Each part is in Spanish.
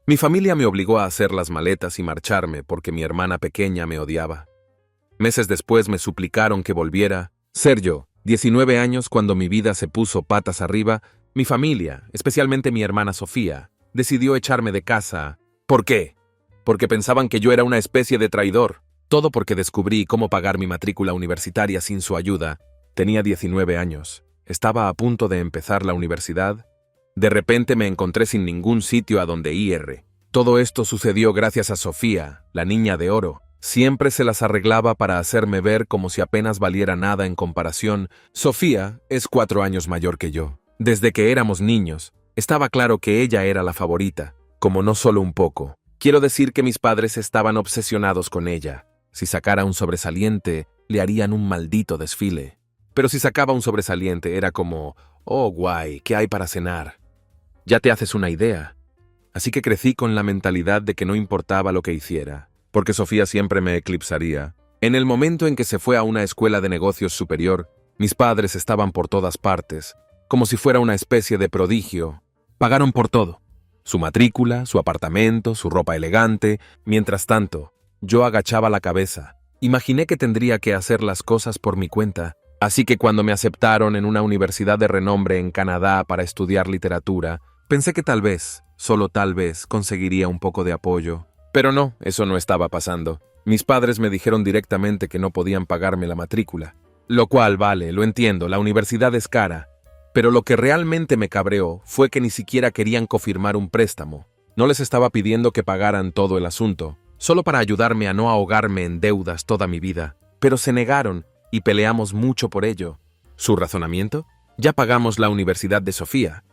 Mi familia me obligó a hacer las maletas y marcharme porque mi hermana pequeña me odiaba. Meses después me suplicaron que volviera. Ser yo, 19 años, cuando mi vida se puso patas arriba, mi familia, especialmente mi hermana Sofía, decidió echarme de casa. ¿Por qué? Porque pensaban que yo era una especie de traidor. Todo porque descubrí cómo pagar mi matrícula universitaria sin su ayuda. Tenía 19 años. Estaba a punto de empezar la universidad. De repente me encontré sin ningún sitio a donde ir. Todo esto sucedió gracias a Sofía, la niña de oro. Siempre se las arreglaba para hacerme ver como si apenas valiera nada en comparación. Sofía es 4 años mayor que yo. Desde que éramos niños, estaba claro que ella era la favorita, como no solo un poco. Quiero decir que mis padres estaban obsesionados con ella. Si sacara un sobresaliente, le harían un maldito desfile. Pero si sacaba un sobresaliente, era como, oh guay, ¿qué hay para cenar? Ya te haces una idea. Así que crecí con la mentalidad de que no importaba lo que hiciera, porque Sofía siempre me eclipsaría. En el momento en que se fue a una escuela de negocios superior, mis padres estaban por todas partes, como si fuera una especie de prodigio. Pagaron por todo. Su matrícula, su apartamento, su ropa elegante. Mientras tanto, yo agachaba la cabeza. Imaginé que tendría que hacer las cosas por mi cuenta. Así que cuando me aceptaron en una universidad de renombre en Canadá para estudiar literatura, pensé que tal vez, solo tal vez, conseguiría un poco de apoyo. Pero no, eso no estaba pasando. Mis padres me dijeron directamente que no podían pagarme la matrícula. Lo cual, vale, lo entiendo, la universidad es cara. Pero lo que realmente me cabreó fue que ni siquiera querían confirmar un préstamo. No les estaba pidiendo que pagaran todo el asunto, solo para ayudarme a no ahogarme en deudas toda mi vida. Pero se negaron y peleamos mucho por ello. ¿Su razonamiento? Ya pagamos la universidad de Sofía.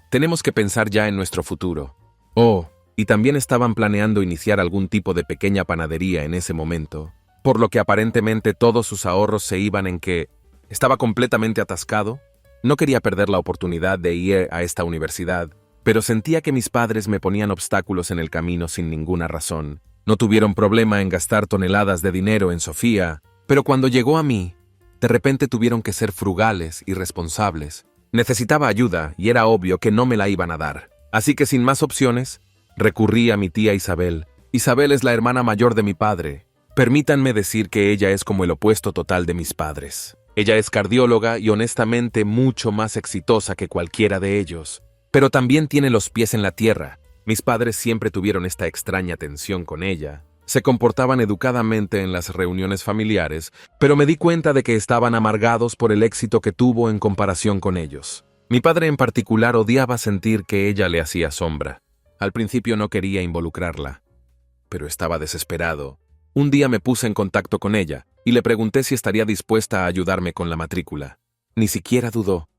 Tenemos que pensar ya en nuestro futuro. Oh, y también estaban planeando iniciar algún tipo de pequeña panadería en ese momento, por lo que aparentemente todos sus ahorros se iban en que estaba completamente atascado. No quería perder la oportunidad de ir a esta universidad, pero sentía que mis padres me ponían obstáculos en el camino sin ninguna razón. No tuvieron problema en gastar toneladas de dinero en Sofía, pero cuando llegó a mí, de repente tuvieron que ser frugales y responsables. Necesitaba ayuda y era obvio que no me la iban a dar. Así que sin más opciones, recurrí a mi tía Isabel. Isabel es la hermana mayor de mi padre. Permítanme decir que ella es como el opuesto total de mis padres. Ella es cardióloga y honestamente mucho más exitosa que cualquiera de ellos. Pero también tiene los pies en la tierra. Mis padres siempre tuvieron esta extraña tensión con ella. Se comportaban educadamente en las reuniones familiares, pero me di cuenta de que estaban amargados por el éxito que tuvo en comparación con ellos. Mi padre en particular odiaba sentir que ella le hacía sombra. Al principio no quería involucrarla, pero estaba desesperado. Un día me puse en contacto con ella y le pregunté si estaría dispuesta a ayudarme con la matrícula. Ni siquiera dudó.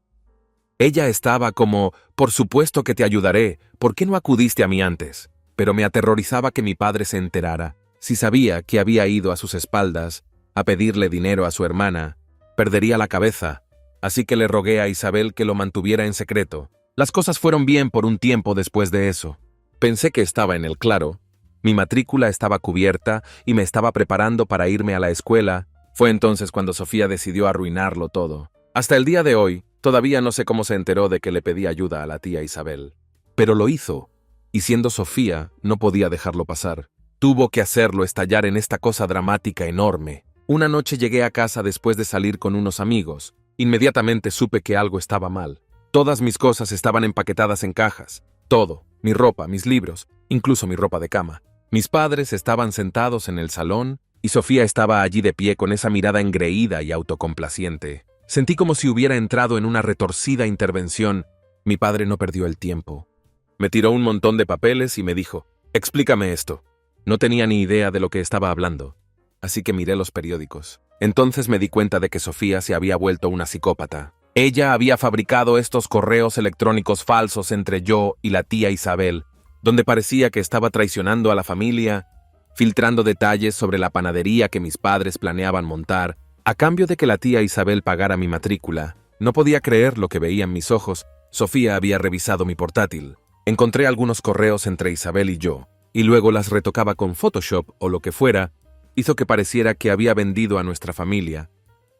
Ella estaba como, por supuesto que te ayudaré, ¿por qué no acudiste a mí antes? Pero me aterrorizaba que mi padre se enterara. Si sabía que había ido a sus espaldas a pedirle dinero a su hermana, perdería la cabeza. Así que le rogué a Isabel que lo mantuviera en secreto. Las cosas fueron bien por un tiempo después de eso. Pensé que estaba en el claro. Mi matrícula estaba cubierta y me estaba preparando para irme a la escuela. Fue entonces cuando Sofía decidió arruinarlo todo. Hasta el día de hoy, todavía no sé cómo se enteró de que le pedí ayuda a la tía Isabel. Pero lo hizo. Y siendo Sofía, no podía dejarlo pasar. Tuvo que hacerlo estallar en esta cosa dramática enorme. Una noche llegué a casa después de salir con unos amigos. Inmediatamente supe que algo estaba mal. Todas mis cosas estaban empaquetadas en cajas. Todo. Mi ropa, mis libros, incluso mi ropa de cama. Mis padres estaban sentados en el salón y Sofía estaba allí de pie con esa mirada engreída y autocomplaciente. Sentí como si hubiera entrado en una retorcida intervención. Mi padre no perdió el tiempo. Me tiró un montón de papeles y me dijo, «Explícame esto». No tenía ni idea de lo que estaba hablando, así que miré los periódicos. Entonces me di cuenta de que Sofía se había vuelto una psicópata. Ella había fabricado estos correos electrónicos falsos entre yo y la tía Isabel, donde parecía que estaba traicionando a la familia, filtrando detalles sobre la panadería que mis padres planeaban montar, a cambio de que la tía Isabel pagara mi matrícula. No podía creer lo que veían mis ojos. Sofía había revisado mi portátil. Encontré algunos correos entre Isabel y yo, y luego las retocaba con Photoshop o lo que fuera. Hizo que pareciera que había vendido a nuestra familia.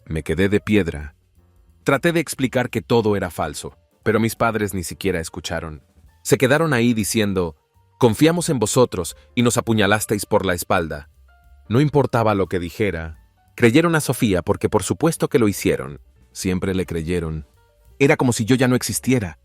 Me quedé de piedra. Traté de explicar que todo era falso, pero mis padres ni siquiera escucharon. Se quedaron ahí diciendo, Confiamos en vosotros y nos apuñalasteis por la espalda. No importaba lo que dijera. Creyeron a Sofía porque por supuesto que lo hicieron. Siempre le creyeron. Era como si yo ya no existiera.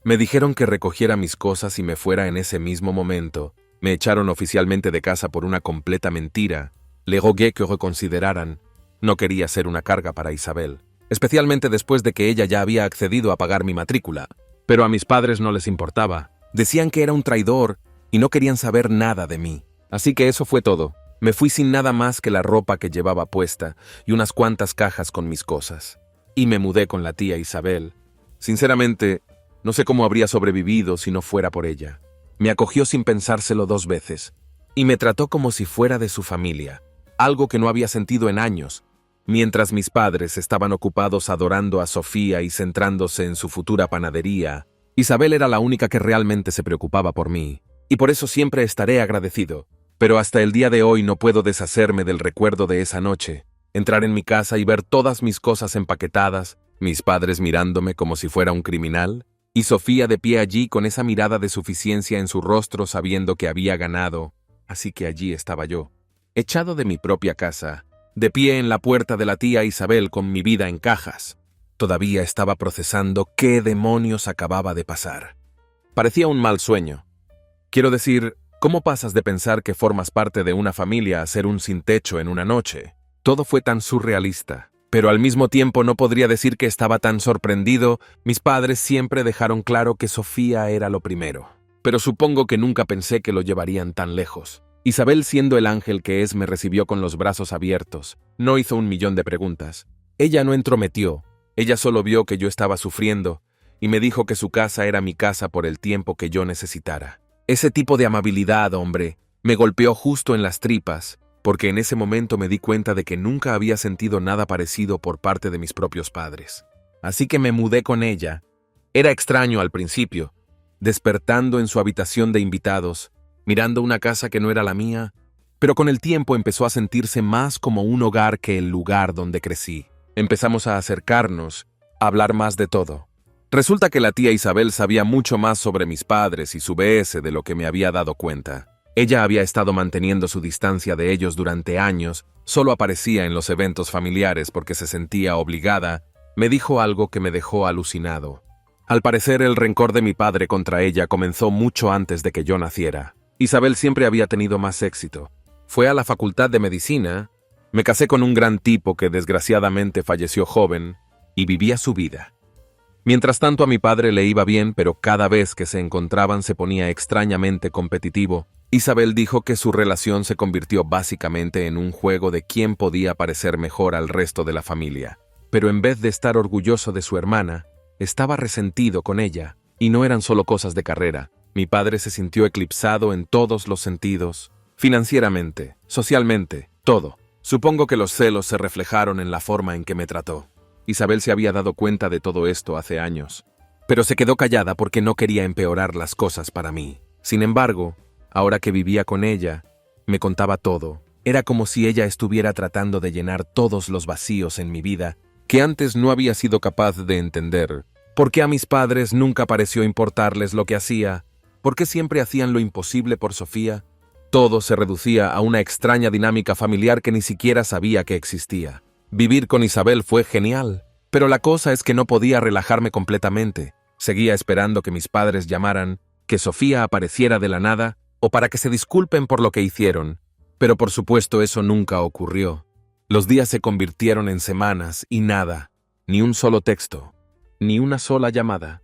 Me dijeron que recogiera mis cosas y me fuera en ese mismo momento. Me echaron oficialmente de casa por una completa mentira. Le rogué que reconsideraran. No quería ser una carga para Isabel, especialmente después de que ella ya había accedido a pagar mi matrícula. Pero a mis padres no les importaba. Decían que era un traidor y no querían saber nada de mí. Así que eso fue todo. Me fui sin nada más que la ropa que llevaba puesta y unas cuantas cajas con mis cosas. Y me mudé con la tía Isabel. Sinceramente, no sé cómo habría sobrevivido si no fuera por ella. Me acogió sin pensárselo 2 veces y me trató como si fuera de su familia, algo que no había sentido en años. Mientras mis padres estaban ocupados adorando a Sofía y centrándose en su futura panadería, Isabel era la única que realmente se preocupaba por mí, y por eso siempre estaré agradecido. Pero hasta el día de hoy no puedo deshacerme del recuerdo de esa noche, entrar en mi casa y ver todas mis cosas empaquetadas, mis padres mirándome como si fuera un criminal, y Sofía de pie allí con esa mirada de suficiencia en su rostro sabiendo que había ganado. Así que allí estaba yo, echado de mi propia casa, de pie en la puerta de la tía Isabel con mi vida en cajas. Todavía estaba procesando qué demonios acababa de pasar. Parecía un mal sueño. Quiero decir, ¿cómo pasas de pensar que formas parte de una familia a ser un sin techo en una noche? Todo fue tan surrealista, pero al mismo tiempo no podría decir que estaba tan sorprendido. Mis padres siempre dejaron claro que Sofía era lo primero, pero supongo que nunca pensé que lo llevarían tan lejos. Isabel, siendo el ángel que es, me recibió con los brazos abiertos. No hizo 1.000.000 de preguntas. Ella no entrometió. Ella solo vio que yo estaba sufriendo y me dijo que su casa era mi casa por el tiempo que yo necesitara. Ese tipo de amabilidad, hombre, me golpeó justo en las tripas, porque en ese momento me di cuenta de que nunca había sentido nada parecido por parte de mis propios padres. Así que me mudé con ella. Era extraño al principio, despertando en su habitación de invitados, mirando una casa que no era la mía, pero con el tiempo empezó a sentirse más como un hogar que el lugar donde crecí. Empezamos a acercarnos, a hablar más de todo. Resulta que la tía Isabel sabía mucho más sobre mis padres y su BS de lo que me había dado cuenta. Ella había estado manteniendo su distancia de ellos durante años, solo aparecía en los eventos familiares porque se sentía obligada. Me dijo algo que me dejó alucinado. Al parecer, el rencor de mi padre contra ella comenzó mucho antes de que yo naciera. Isabel siempre había tenido más éxito. Fue a la facultad de medicina, me casé con un gran tipo que desgraciadamente falleció joven y vivía su vida. Mientras tanto a mi padre le iba bien, pero cada vez que se encontraban se ponía extrañamente competitivo. Isabel dijo que su relación se convirtió básicamente en un juego de quién podía parecer mejor al resto de la familia. Pero en vez de estar orgulloso de su hermana, estaba resentido con ella. Y no eran solo cosas de carrera. Mi padre se sintió eclipsado en todos los sentidos. Financieramente, socialmente, todo. Supongo que los celos se reflejaron en la forma en que me trató. Isabel se había dado cuenta de todo esto hace años, pero se quedó callada porque no quería empeorar las cosas para mí. Sin embargo, ahora que vivía con ella, me contaba todo. Era como si ella estuviera tratando de llenar todos los vacíos en mi vida que antes no había sido capaz de entender. ¿Por qué a mis padres nunca pareció importarles lo que hacía? ¿Por qué siempre hacían lo imposible por Sofía? Todo se reducía a una extraña dinámica familiar que ni siquiera sabía que existía. Vivir con Isabel fue genial, pero la cosa es que no podía relajarme completamente. Seguía esperando que mis padres llamaran, que Sofía apareciera de la nada o para que se disculpen por lo que hicieron. Pero por supuesto eso nunca ocurrió. Los días se convirtieron en semanas y nada, ni un solo texto, ni una sola llamada.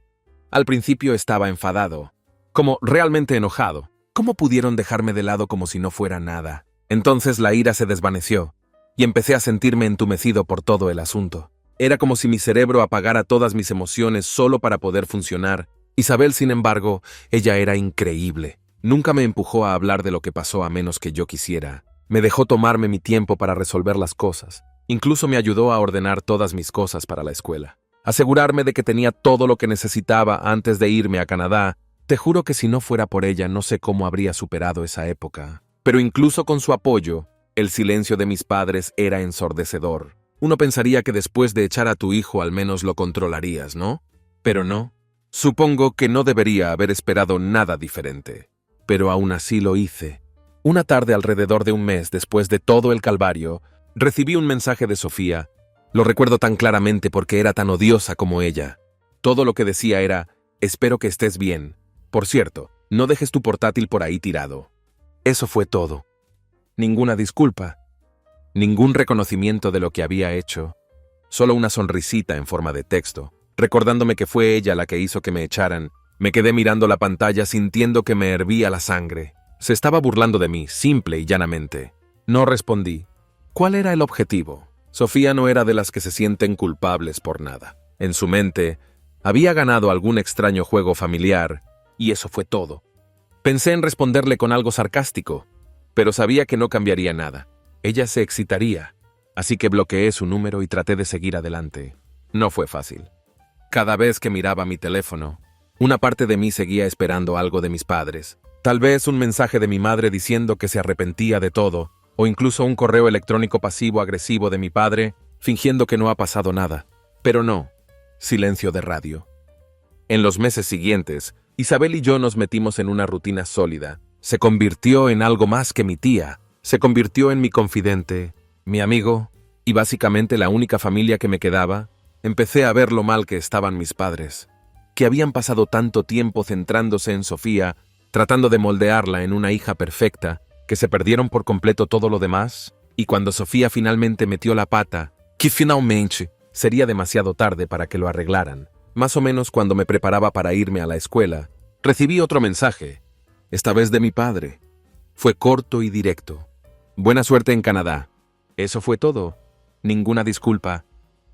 Al principio estaba enfadado, como realmente enojado. ¿Cómo pudieron dejarme de lado como si no fuera nada? Entonces la ira se desvaneció y empecé a sentirme entumecido por todo el asunto. Era como si mi cerebro apagara todas mis emociones solo para poder funcionar. Isabel, sin embargo, ella era increíble. Nunca me empujó a hablar de lo que pasó a menos que yo quisiera. Me dejó tomarme mi tiempo para resolver las cosas. Incluso me ayudó a ordenar todas mis cosas para la escuela. Asegurarme de que tenía todo lo que necesitaba antes de irme a Canadá. Te juro que si no fuera por ella no sé cómo habría superado esa época. Pero incluso con su apoyo, el silencio de mis padres era ensordecedor. Uno pensaría que después de echar a tu hijo al menos lo controlarías, ¿no? Pero no. Supongo que no debería haber esperado nada diferente. pero aún así lo hice. Una tarde, alrededor de un mes después de todo el calvario, recibí un mensaje de Sofía. Lo recuerdo tan claramente porque era tan odiosa como ella. Todo lo que decía era: espero que estés bien. Por cierto, no dejes tu portátil por ahí tirado. Eso fue todo. Ninguna disculpa. Ningún reconocimiento de lo que había hecho. Solo una sonrisita en forma de texto, recordándome que fue ella la que hizo que me echaran. Me quedé mirando la pantalla sintiendo que me hervía la sangre. Se estaba burlando de mí, simple y llanamente. No respondí. ¿Cuál era el objetivo? Sofía no era de las que se sienten culpables por nada. En su mente, había ganado algún extraño juego familiar, y eso fue todo. Pensé en responderle con algo sarcástico, pero sabía que no cambiaría nada. Ella se excitaría, así que bloqueé su número y traté de seguir adelante. No fue fácil. Cada vez que miraba mi teléfono, una parte de mí seguía esperando algo de mis padres. Tal vez un mensaje de mi madre diciendo que se arrepentía de todo, o incluso un correo electrónico pasivo-agresivo de mi padre, fingiendo que no ha pasado nada. Pero no, silencio de radio. En los meses siguientes, Isabel y yo nos metimos en una rutina sólida. Se convirtió en algo más que mi tía. Se convirtió en mi confidente, mi amigo, y básicamente la única familia que me quedaba. Empecé a ver lo mal que estaban mis padres, que habían pasado tanto tiempo centrándose en Sofía, tratando de moldearla en una hija perfecta, que se perdieron por completo todo lo demás, y cuando Sofía finalmente metió la pata, que finalmente sería demasiado tarde para que lo arreglaran. Más o menos cuando me preparaba para irme a la escuela, recibí otro mensaje, esta vez de mi padre. Fue corto y directo. Buena suerte en Canadá. Eso fue todo. Ninguna disculpa,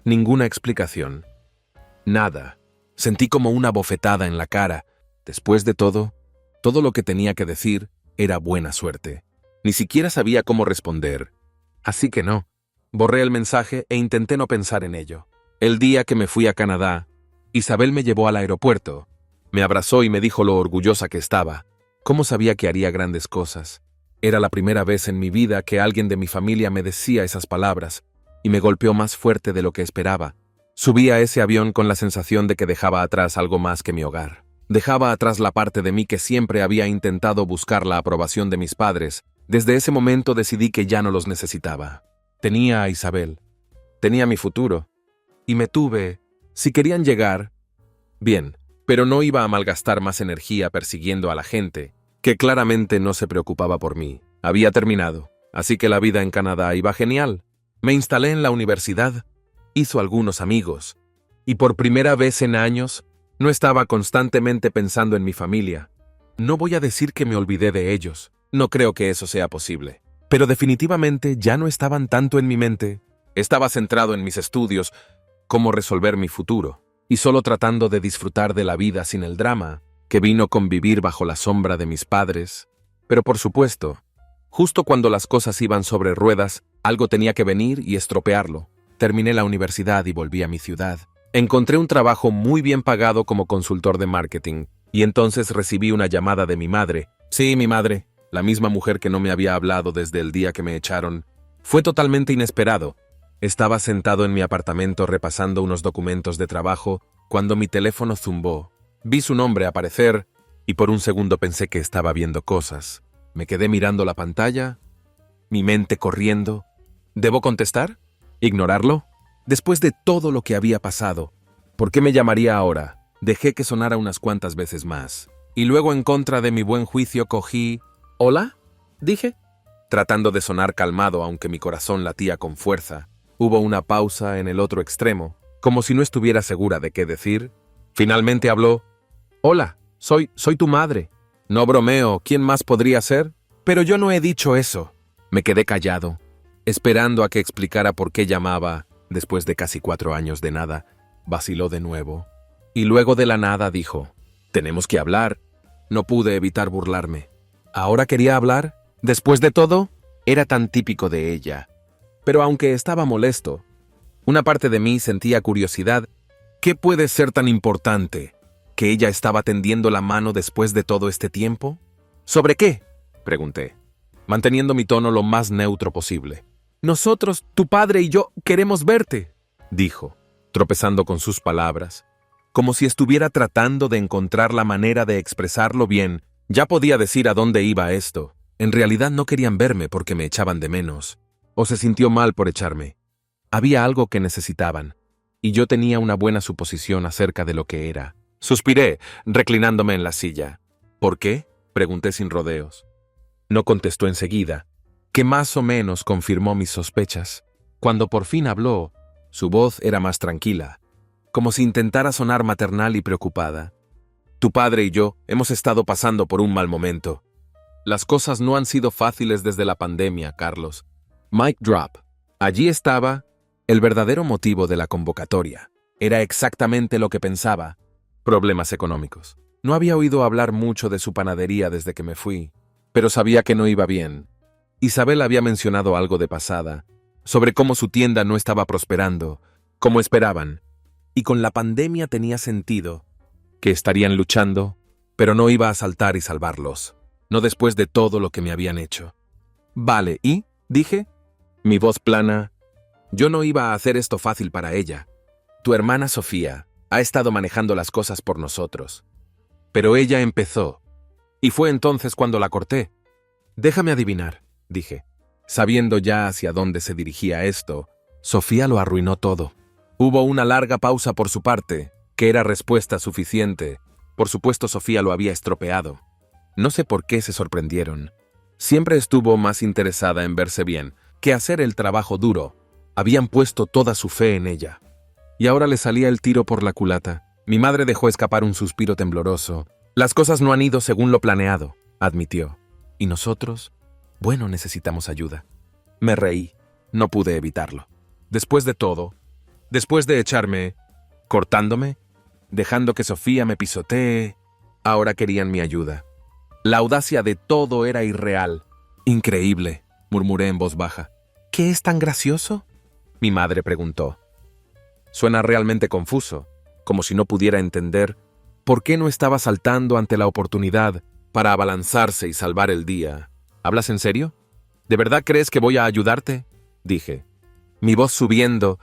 ninguna explicación. Nada. Sentí como una bofetada en la cara. Después de todo lo que tenía que decir era buena suerte. Ni siquiera sabía cómo responder. Así que no. Borré el mensaje e intenté no pensar en ello. El día que me fui a Canadá, Isabel me llevó al aeropuerto. Me abrazó y me dijo lo orgullosa que estaba. ¿Cómo sabía que haría grandes cosas? Era la primera vez en mi vida que alguien de mi familia me decía esas palabras, y me golpeó más fuerte de lo que esperaba. Subí a ese avión con la sensación de que dejaba atrás algo más que mi hogar. Dejaba atrás la parte de mí que siempre había intentado buscar la aprobación de mis padres. Desde ese momento decidí que ya no los necesitaba. Tenía a Isabel. Tenía mi futuro. Y me tuve. Si querían llegar, bien, pero no iba a malgastar más energía persiguiendo a la gente, que claramente no se preocupaba por mí. Había terminado, así que la vida en Canadá iba genial. Me instalé en la universidad, hizo algunos amigos, y por primera vez en años, no estaba constantemente pensando en mi familia. No voy a decir que me olvidé de ellos, no creo que eso sea posible, pero definitivamente ya no estaban tanto en mi mente. Estaba centrado en mis estudios, cómo resolver mi futuro, y solo tratando de disfrutar de la vida sin el drama que vino con vivir bajo la sombra de mis padres. Pero por supuesto, justo cuando las cosas iban sobre ruedas, algo tenía que venir y estropearlo. Terminé la universidad y volví a mi ciudad. Encontré un trabajo muy bien pagado como consultor de marketing, y entonces recibí una llamada de mi madre. Sí, mi madre, la misma mujer que no me había hablado desde el día que me echaron. Fue totalmente inesperado. Estaba sentado en mi apartamento repasando unos documentos de trabajo cuando mi teléfono zumbó. Vi su nombre aparecer y por un segundo pensé que estaba viendo cosas. Me quedé mirando la pantalla, mi mente corriendo. ¿Debo contestar? ¿Ignorarlo? Después de todo lo que había pasado, ¿por qué me llamaría ahora? Dejé que sonara unas cuantas veces más. Y luego, en contra de mi buen juicio, cogí... ¿Hola? Dije, tratando de sonar calmado aunque mi corazón latía con fuerza. Hubo una pausa en el otro extremo, como si no estuviera segura de qué decir. Finalmente habló. Hola, soy tu madre. No bromeo, ¿quién más podría ser? Pero yo no he dicho eso. Me quedé callado, esperando a que explicara por qué llamaba. Después de casi 4 años de nada, vaciló de nuevo. Y luego de la nada dijo, tenemos que hablar. No pude evitar burlarme. ¿Ahora quería hablar? Después de todo, era tan típico de ella. Pero aunque estaba molesto, una parte de mí sentía curiosidad. ¿Qué puede ser tan importante? ¿Que ella estaba tendiendo la mano después de todo este tiempo? ¿Sobre qué?, pregunté, manteniendo mi tono lo más neutro posible. Nosotros, tu padre y yo, queremos verte, dijo, tropezando con sus palabras, como si estuviera tratando de encontrar la manera de expresarlo bien, Ya podía decir a dónde iba esto. En realidad no querían verme porque me echaban de menos. O se sintió mal por echarme. Había algo que necesitaban, y yo tenía una buena suposición acerca de lo que era. Suspiré, reclinándome en la silla. ¿Por qué?, pregunté sin rodeos. No contestó enseguida, que más o menos confirmó mis sospechas. Cuando por fin habló, su voz era más tranquila, como si intentara sonar maternal y preocupada. Tu padre y yo hemos estado pasando por un mal momento. Las cosas no han sido fáciles desde la pandemia, Carlos. Mic drop. Allí estaba el verdadero motivo de la convocatoria. Era exactamente lo que pensaba. Problemas económicos. No había oído hablar mucho de su panadería desde que me fui, pero sabía que no iba bien. Isabel había mencionado algo de pasada, sobre cómo su tienda no estaba prosperando, como esperaban, y con la pandemia tenía sentido, que estarían luchando, pero no iba a saltar y salvarlos, no después de todo lo que me habían hecho. Vale, ¿y? Dije, mi voz plana. Yo no iba a hacer esto fácil para ella. Tu hermana Sofía ha estado manejando las cosas por nosotros. Pero ella empezó, y fue entonces cuando la corté. Déjame adivinar, dije. Sabiendo ya hacia dónde se dirigía esto, Sofía lo arruinó todo. Hubo una larga pausa por su parte, que era respuesta suficiente. Por supuesto, Sofía lo había estropeado. No sé por qué se sorprendieron. Siempre estuvo más interesada en verse bien que hacer el trabajo duro. Habían puesto toda su fe en ella. Y ahora le salía el tiro por la culata. Mi madre dejó escapar un suspiro tembloroso. Las cosas no han ido según lo planeado, admitió. ¿Y nosotros? Bueno, necesitamos ayuda. Me reí. No pude evitarlo. Después de todo, después de echarme, cortándome, dejando que Sofía me pisotee, ahora querían mi ayuda. La audacia de todo era irreal. Increíble, murmuré en voz baja. ¿Qué es tan gracioso?, mi madre preguntó. Suena realmente confuso, como si no pudiera entender por qué no estaba saltando ante la oportunidad para abalanzarse y salvar el día. ¿Hablas en serio? ¿De verdad crees que voy a ayudarte?, dije. Mi voz subiendo,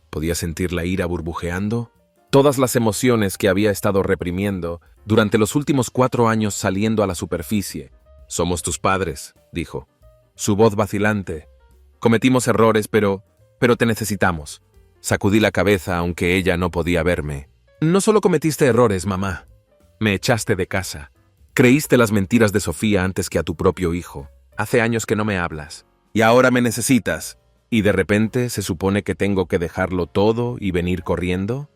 podía sentir la ira burbujeando. Todas las emociones que había estado reprimiendo durante los últimos 4 años saliendo a la superficie. Somos tus padres, dijo. Su voz vacilante. Cometimos errores, pero te necesitamos. Sacudí la cabeza aunque ella no podía verme. No solo cometiste errores, mamá. Me echaste de casa. Creíste las mentiras de Sofía antes que a tu propio hijo. Hace años que no me hablas. Y ahora me necesitas. ¿Y de repente se supone que tengo que dejarlo todo y venir corriendo?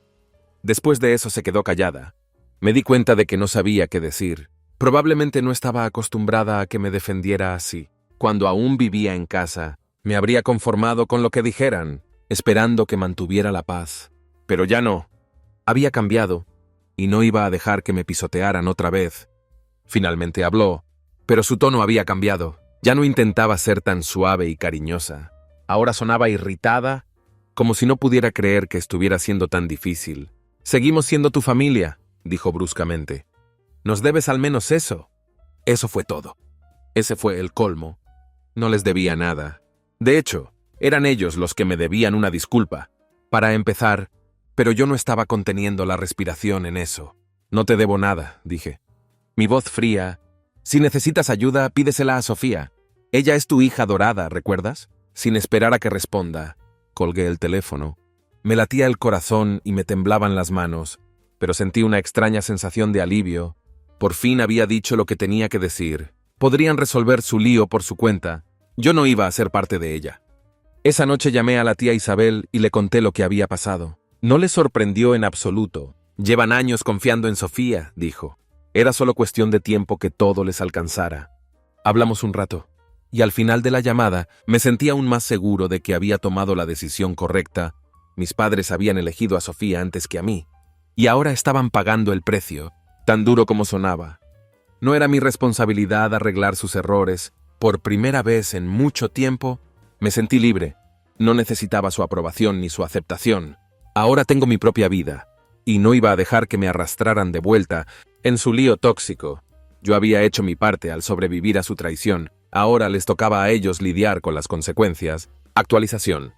Después de eso se quedó callada. Me di cuenta de que no sabía qué decir. Probablemente no estaba acostumbrada a que me defendiera así. Cuando aún vivía en casa, me habría conformado con lo que dijeran, esperando que mantuviera la paz. Pero ya no. Había cambiado, y no iba a dejar que me pisotearan otra vez. Finalmente habló, pero su tono había cambiado. Ya no intentaba ser tan suave y cariñosa. Ahora sonaba irritada, como si no pudiera creer que estuviera siendo tan difícil. Seguimos siendo tu familia, dijo bruscamente. Nos debes al menos eso. Eso fue todo. Ese fue el colmo. No les debía nada. De hecho, eran ellos los que me debían una disculpa. Para empezar, pero yo no estaba conteniendo la respiración en eso. No te debo nada, dije. Mi voz fría. Si necesitas ayuda, pídesela a Sofía. Ella es tu hija dorada, ¿recuerdas? Sin esperar a que responda, colgué el teléfono. Me latía el corazón y me temblaban las manos, pero sentí una extraña sensación de alivio. Por fin había dicho lo que tenía que decir. Podrían resolver su lío por su cuenta. Yo no iba a ser parte de ella. Esa noche llamé a la tía Isabel y le conté lo que había pasado. No le sorprendió en absoluto. Llevan años confiando en Sofía, dijo. Era solo cuestión de tiempo que todo les alcanzara. Hablamos un rato, y al final de la llamada me sentí aún más seguro de que había tomado la decisión correcta. Mis padres habían elegido a Sofía antes que a mí, y ahora estaban pagando el precio, tan duro como sonaba. No era mi responsabilidad arreglar sus errores. Por primera vez en mucho tiempo, me sentí libre. No necesitaba su aprobación ni su aceptación. Ahora tengo mi propia vida, y no iba a dejar que me arrastraran de vuelta en su lío tóxico. Yo había hecho mi parte al sobrevivir a su traición. Ahora les tocaba a ellos lidiar con las consecuencias. Actualización.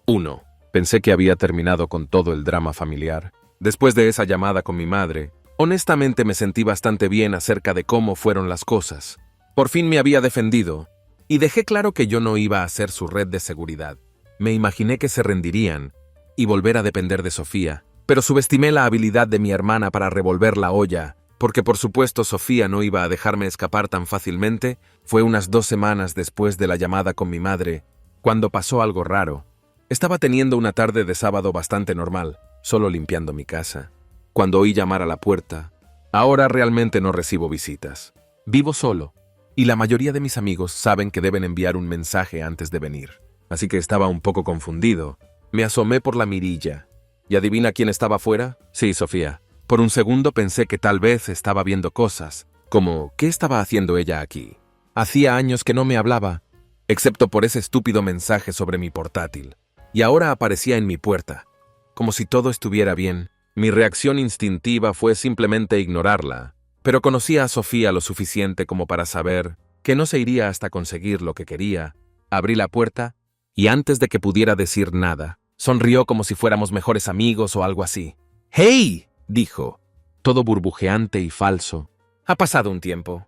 1. Pensé que había terminado con todo el drama familiar. Después de esa llamada con mi madre, Honestamente me sentí bastante bien acerca de cómo fueron las cosas. Por fin me había defendido, y dejé claro que yo no iba a ser su red de seguridad. Me imaginé que se rendirían y volver a depender de Sofía, pero subestimé la habilidad de mi hermana para revolver la olla, porque por supuesto Sofía no iba a dejarme escapar tan fácilmente. Fue unas 2 semanas después de la llamada con mi madre, cuando pasó algo raro. Estaba teniendo una tarde de sábado bastante normal, solo limpiando mi casa, cuando oí llamar a la puerta. Ahora realmente no recibo visitas. Vivo solo, y la mayoría de mis amigos saben que deben enviar un mensaje antes de venir. Así que estaba un poco confundido. Me asomé por la mirilla. ¿Y adivina quién estaba afuera? Sí, Sofía. Por un segundo pensé que tal vez estaba viendo cosas, como ¿qué estaba haciendo ella aquí? Hacía años que no me hablaba, excepto por ese estúpido mensaje sobre mi portátil. Y ahora aparecía en mi puerta, como si todo estuviera bien. Mi reacción instintiva fue simplemente ignorarla, pero conocía a Sofía lo suficiente como para saber que no se iría hasta conseguir lo que quería. Abrí la puerta, y antes de que pudiera decir nada, sonrió como si fuéramos mejores amigos o algo así. ¡Hey!, dijo, todo burbujeante y falso. Ha pasado un tiempo.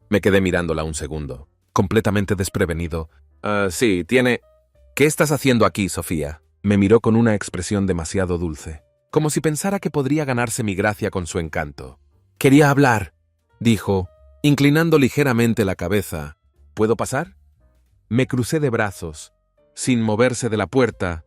Me quedé mirándola un segundo, completamente desprevenido. Sí, tiene... ¿Qué estás haciendo aquí, Sofía? Me miró con una expresión demasiado dulce, como si pensara que podría ganarse mi gracia con su encanto. Quería hablar, dijo, inclinando ligeramente la cabeza. ¿Puedo pasar? Me crucé de brazos, sin moverse de la puerta.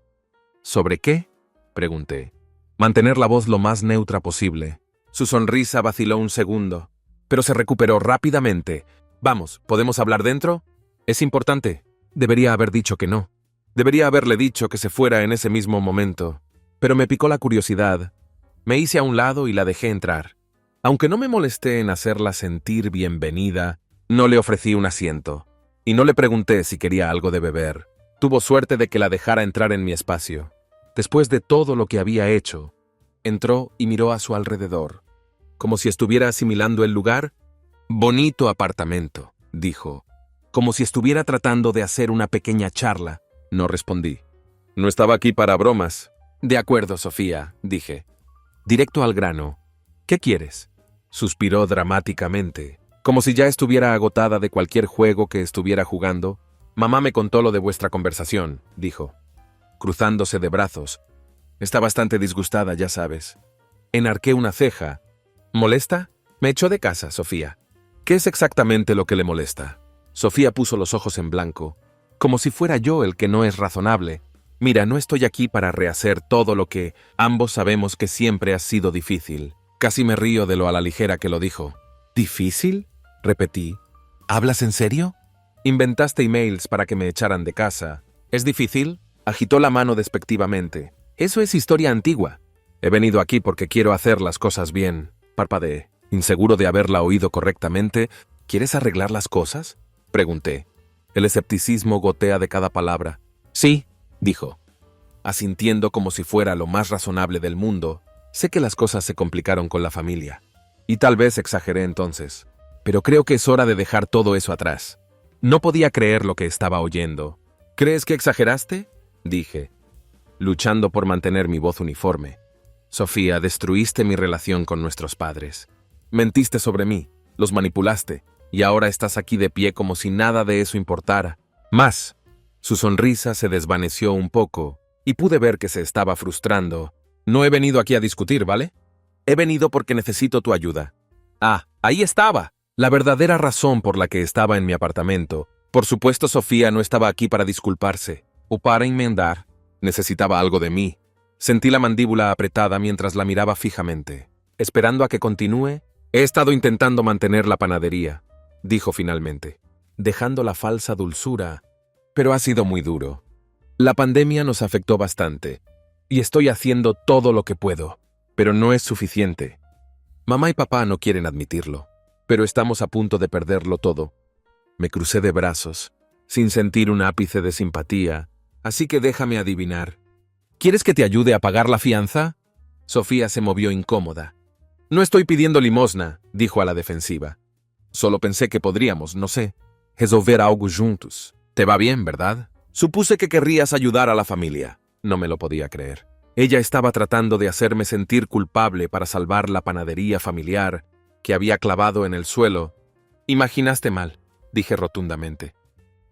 ¿Sobre qué?, pregunté. Mantener la voz lo más neutra posible. Su sonrisa vaciló un segundo, pero se recuperó rápidamente. Vamos, ¿podemos hablar dentro? Es importante. Debería haber dicho que no. Debería haberle dicho que se fuera en ese mismo momento. Pero me picó la curiosidad. Me hice a un lado y la dejé entrar. Aunque no me molesté en hacerla sentir bienvenida, no le ofrecí un asiento. Y no le pregunté si quería algo de beber. Tuvo suerte de que la dejara entrar en mi espacio. Después de todo lo que había hecho, entró y miró a su alrededor, como si estuviera asimilando el lugar. Bonito apartamento, dijo, como si estuviera tratando de hacer una pequeña charla. No respondí. No estaba aquí para bromas. De acuerdo, Sofía, dije. Directo al grano. ¿Qué quieres? Suspiró dramáticamente, como si ya estuviera agotada de cualquier juego que estuviera jugando. Mamá me contó lo de vuestra conversación, dijo, cruzándose de brazos. Está bastante disgustada, ya sabes. Enarqué una ceja. ¿Molesta? Me echó de casa, Sofía. ¿Qué es exactamente lo que le molesta? Sofía puso los ojos en blanco, como si fuera yo el que no es razonable. Mira, no estoy aquí para rehacer todo lo que ambos sabemos que siempre ha sido difícil. Casi me río de lo a la ligera que lo dijo. ¿Difícil?, repetí. ¿Hablas en serio? Inventaste emails para que me echaran de casa. ¿Es difícil? Agitó la mano despectivamente. Eso es historia antigua. He venido aquí porque quiero hacer las cosas bien. Parpadeé, inseguro de haberla oído correctamente. ¿Quieres arreglar las cosas?, pregunté. El escepticismo gotea de cada palabra. Sí, dijo, asintiendo como si fuera lo más razonable del mundo. Sé que las cosas se complicaron con la familia. Y tal vez exageré entonces. Pero creo que es hora de dejar todo eso atrás. No podía creer lo que estaba oyendo. ¿Crees que exageraste?, dije, luchando por mantener mi voz uniforme. Sofía, destruiste mi relación con nuestros padres. Mentiste sobre mí, los manipulaste, y ahora estás aquí de pie como si nada de eso importara. Más. Su sonrisa se desvaneció un poco, y pude ver que se estaba frustrando. No he venido aquí a discutir, ¿vale? He venido porque necesito tu ayuda. Ah, ahí estaba. La verdadera razón por la que estaba en mi apartamento. Por supuesto, Sofía no estaba aquí para disculparse, o para enmendar. Necesitaba algo de mí. Sentí la mandíbula apretada mientras la miraba fijamente. Esperando a que continúe, he estado intentando mantener la panadería, dijo finalmente, dejando la falsa dulzura, pero ha sido muy duro. La pandemia nos afectó bastante, y estoy haciendo todo lo que puedo, pero no es suficiente. Mamá y papá no quieren admitirlo, pero estamos a punto de perderlo todo. Me crucé de brazos, sin sentir un ápice de simpatía, así que déjame adivinar. ¿Quieres que te ayude a pagar la fianza? Sofía se movió incómoda. No estoy pidiendo limosna, dijo a la defensiva. Solo pensé que podríamos, no sé, resolver algo juntos. Te va bien, ¿verdad? Supuse que querrías ayudar a la familia. No me lo podía creer. Ella estaba tratando de hacerme sentir culpable para salvar la panadería familiar que había clavado en el suelo. Imaginaste mal, dije rotundamente.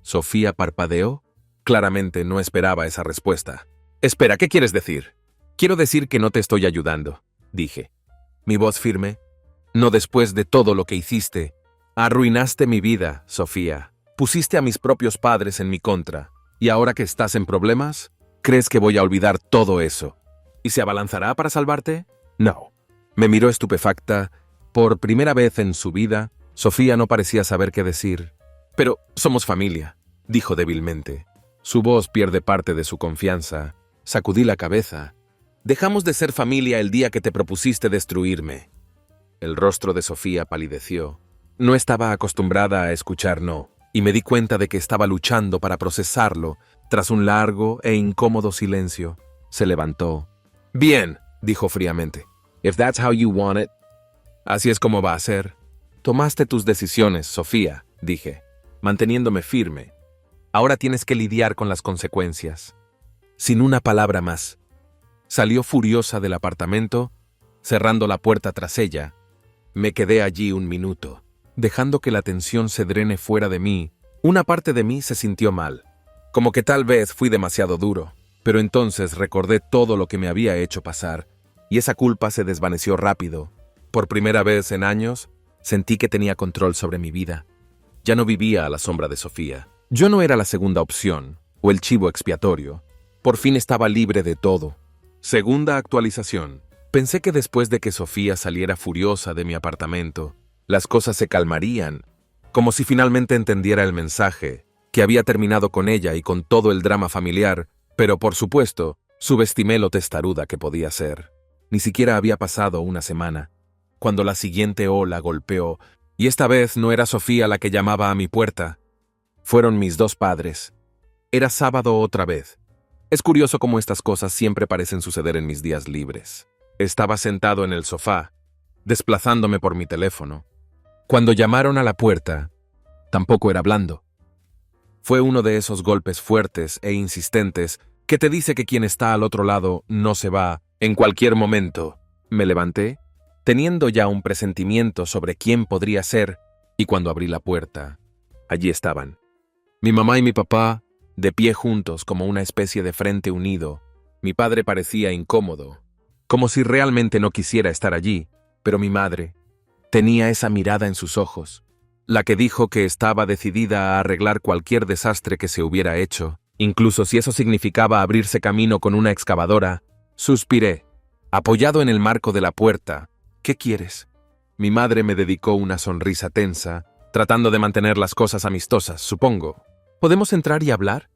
Sofía parpadeó. Claramente no esperaba esa respuesta. Espera, ¿qué quieres decir? Quiero decir que no te estoy ayudando, dije. Mi voz firme. No después de todo lo que hiciste. Arruinaste mi vida, Sofía. Pusiste a mis propios padres en mi contra. ¿Y ahora que estás en problemas? ¿Crees que voy a olvidar todo eso? ¿Y se abalanzará para salvarte? No. Me miró estupefacta. Por primera vez en su vida, Sofía no parecía saber qué decir. Pero somos familia, dijo débilmente. Su voz pierde parte de su confianza. Sacudí la cabeza. Dejamos de ser familia el día que te propusiste destruirme. El rostro de Sofía palideció. No estaba acostumbrada a escuchar no, y me di cuenta de que estaba luchando para procesarlo. Tras un largo e incómodo silencio, se levantó. Bien, dijo fríamente. If that's how you want it. Así es como va a ser. Tomaste tus decisiones, Sofía, dije, manteniéndome firme. Ahora tienes que lidiar con las consecuencias. Sin una palabra más. Salió furiosa del apartamento, cerrando la puerta tras ella. Me quedé allí un minuto, dejando que la tensión se drene fuera de mí. Una parte de mí se sintió mal, como que tal vez fui demasiado duro, pero entonces recordé todo lo que me había hecho pasar, y esa culpa se desvaneció rápido. Por primera vez en años, sentí que tenía control sobre mi vida. Ya no vivía a la sombra de Sofía. Yo no era la segunda opción, o el chivo expiatorio. Por fin estaba libre de todo. Segunda actualización. Pensé que después de que Sofía saliera furiosa de mi apartamento, las cosas se calmarían, como si finalmente entendiera el mensaje, que había terminado con ella y con todo el drama familiar, pero por supuesto, subestimé lo testaruda que podía ser. Ni siquiera había pasado una semana, cuando la siguiente ola golpeó, y esta vez no era Sofía la que llamaba a mi puerta. Fueron mis dos padres. Era sábado otra vez. Es curioso cómo estas cosas siempre parecen suceder en mis días libres. Estaba sentado en el sofá, desplazándome por mi teléfono. Cuando llamaron a la puerta, tampoco era blando. Fue uno de esos golpes fuertes e insistentes que te dice que quien está al otro lado no se va en cualquier momento. Me levanté, teniendo ya un presentimiento sobre quién podría ser, y cuando abrí la puerta, allí estaban. Mi mamá y mi papá, de pie juntos como una especie de frente unido. Mi padre parecía incómodo, como si realmente no quisiera estar allí, pero mi madre tenía esa mirada en sus ojos, la que dijo que estaba decidida a arreglar cualquier desastre que se hubiera hecho, incluso si eso significaba abrirse camino con una excavadora. Suspiré, apoyado en el marco de la puerta. ¿Qué quieres? Mi madre me dedicó una sonrisa tensa, tratando de mantener las cosas amistosas, supongo. ¿Podemos entrar y hablar?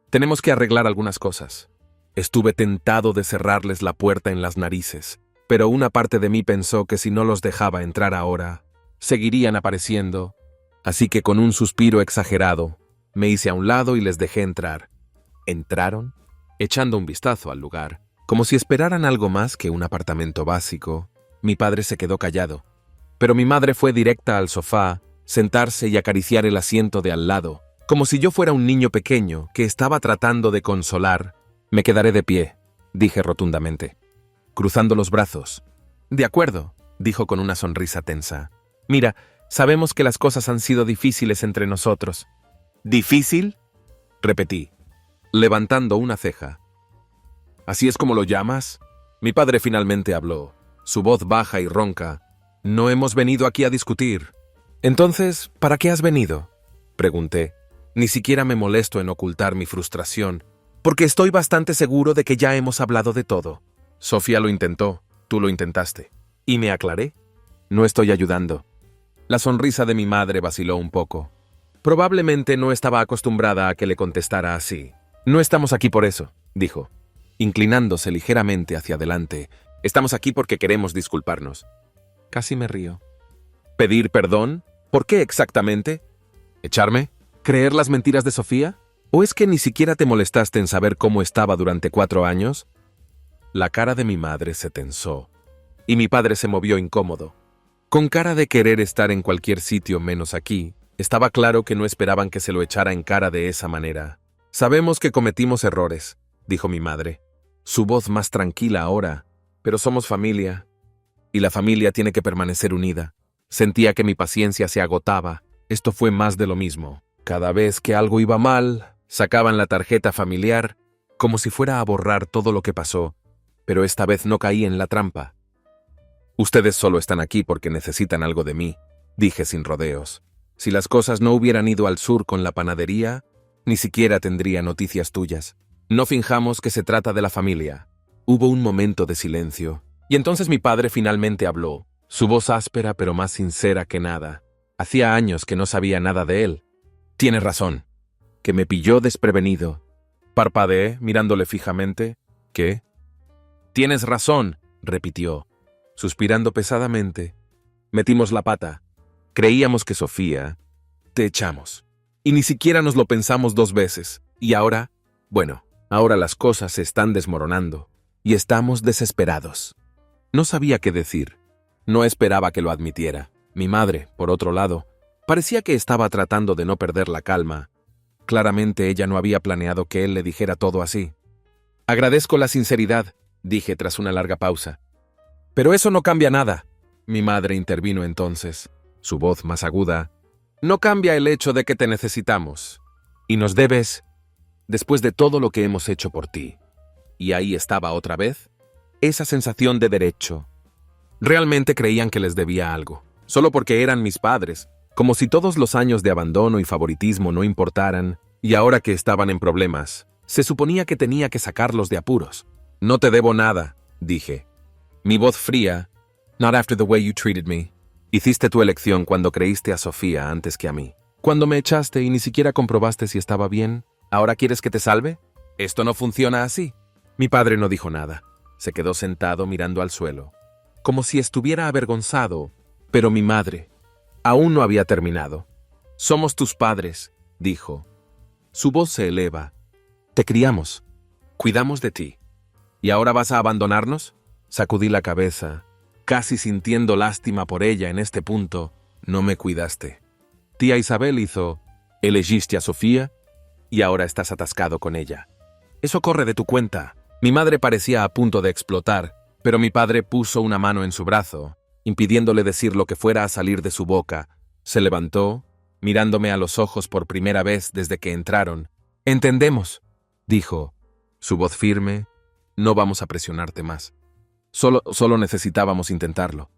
Tenemos que arreglar algunas cosas. Estuve tentado de cerrarles la puerta en las narices, pero una parte de mí pensó que si no los dejaba entrar ahora, seguirían apareciendo. Así que con un suspiro exagerado, me hice a un lado y les dejé entrar. ¿Entraron? Echando un vistazo al lugar, como si esperaran algo más que un apartamento básico. Mi padre se quedó callado, pero mi madre fue directa al sofá, sentarse y acariciar el asiento de al lado, como si yo fuera un niño pequeño que estaba tratando de consolar. Me quedaré de pie, dije rotundamente, cruzando los brazos. De acuerdo, dijo con una sonrisa tensa. Mira, sabemos que las cosas han sido difíciles entre nosotros. ¿Difícil? Repetí, levantando una ceja. ¿Así es como lo llamas? Mi padre finalmente habló, su voz baja y ronca. No hemos venido aquí a discutir. Entonces, ¿para qué has venido? Pregunté. Ni siquiera me molesto en ocultar mi frustración, porque estoy bastante seguro de que ya hemos hablado de todo. Sofía lo intentó, tú lo intentaste. ¿Y me aclaré? No estoy ayudando. La sonrisa de mi madre vaciló un poco. Probablemente no estaba acostumbrada a que le contestara así. No estamos aquí por eso, dijo, inclinándose ligeramente hacia adelante. Estamos aquí porque queremos disculparnos. Casi me río. ¿Pedir perdón? ¿Por qué exactamente? ¿Echarme? ¿Creer las mentiras de Sofía? ¿O es que ni siquiera te molestaste en saber cómo estaba durante 4 años? La cara de mi madre se tensó, y mi padre se movió incómodo. Con cara de querer estar en cualquier sitio menos aquí, estaba claro que no esperaban que se lo echara en cara de esa manera. Sabemos que cometimos errores, dijo mi madre. su voz más tranquila ahora. Pero somos familia, y la familia tiene que permanecer unida. Sentía que mi paciencia se agotaba. Esto fue más de lo mismo. Cada vez que algo iba mal, sacaban la tarjeta familiar, como si fuera a borrar todo lo que pasó, pero esta vez no caí en la trampa. Ustedes solo están aquí porque necesitan algo de mí, dije sin rodeos. Si las cosas no hubieran ido al sur con la panadería, ni siquiera tendría noticias tuyas. No finjamos que se trata de la familia. Hubo un momento de silencio, y entonces mi padre finalmente habló, su voz áspera pero más sincera que nada. Hacía años que no sabía nada de él. Tienes razón, que me pilló desprevenido. Parpadeé, mirándole fijamente. ¿Qué? Tienes razón, repitió, suspirando pesadamente. Metimos la pata. Creíamos que Sofía... Te echamos. Y ni siquiera nos lo pensamos 2 veces. Y ahora... Bueno, ahora las cosas se están desmoronando. Y estamos desesperados. No sabía qué decir. No esperaba que lo admitiera. Mi madre, por otro lado, parecía que estaba tratando de no perder la calma. Claramente ella no había planeado que él le dijera todo así. Agradezco la sinceridad, dije tras una larga pausa. Pero eso no cambia nada. Mi madre intervino entonces, su voz más aguda. No cambia el hecho de que te necesitamos. Y nos debes, después de todo lo que hemos hecho por ti. Y ahí estaba otra vez, esa sensación de derecho. Realmente creían que les debía algo, solo porque eran mis padres, como si todos los años de abandono y favoritismo no importaran, y ahora que estaban en problemas, se suponía que tenía que sacarlos de apuros. No te debo nada, dije. Mi voz fría. Not after the way you treated me. Hiciste tu elección cuando creíste a Sofía antes que a mí. Cuando me echaste y ni siquiera comprobaste si estaba bien, ¿ahora quieres que te salve? Esto no funciona así. Mi padre no dijo nada. Se quedó sentado mirando al suelo, como si estuviera avergonzado, pero mi madre aún no había terminado. Somos tus padres, dijo. Su voz se eleva. Te criamos, cuidamos de ti. ¿Y ahora vas a abandonarnos? Sacudí la cabeza, casi sintiendo lástima por ella en este punto. No me cuidaste. Tía Isabel hizo, elegiste a Sofía y ahora estás atascado con ella. Eso corre de tu cuenta. Mi madre parecía a punto de explotar, pero mi padre puso una mano en su brazo, impidiéndole decir lo que fuera a salir de su boca. Se levantó, mirándome a los ojos por primera vez desde que entraron. Entendemos, dijo, su voz firme. No vamos a presionarte más. Solo necesitábamos intentarlo.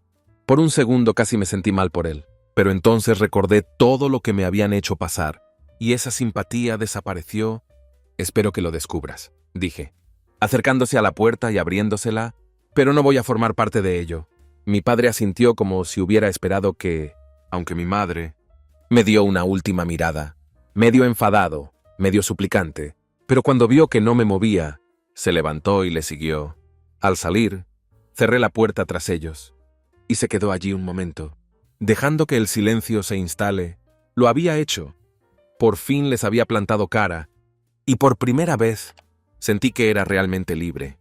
Por un segundo casi me sentí mal por él, pero entonces recordé todo lo que me habían hecho pasar, y esa simpatía desapareció. Espero que lo descubras, dije, acercándose a la puerta y abriéndosela, pero no voy a formar parte de ello. Mi padre asintió como si hubiera esperado que, aunque mi madre, me dio una última mirada, medio enfadado, medio suplicante, pero cuando vio que no me movía, se levantó y le siguió. Al salir, cerré la puerta tras ellos, y se quedó allí un momento, dejando que el silencio se instale. Lo había hecho. Por fin les había plantado cara, y por primera vez sentí que era realmente libre.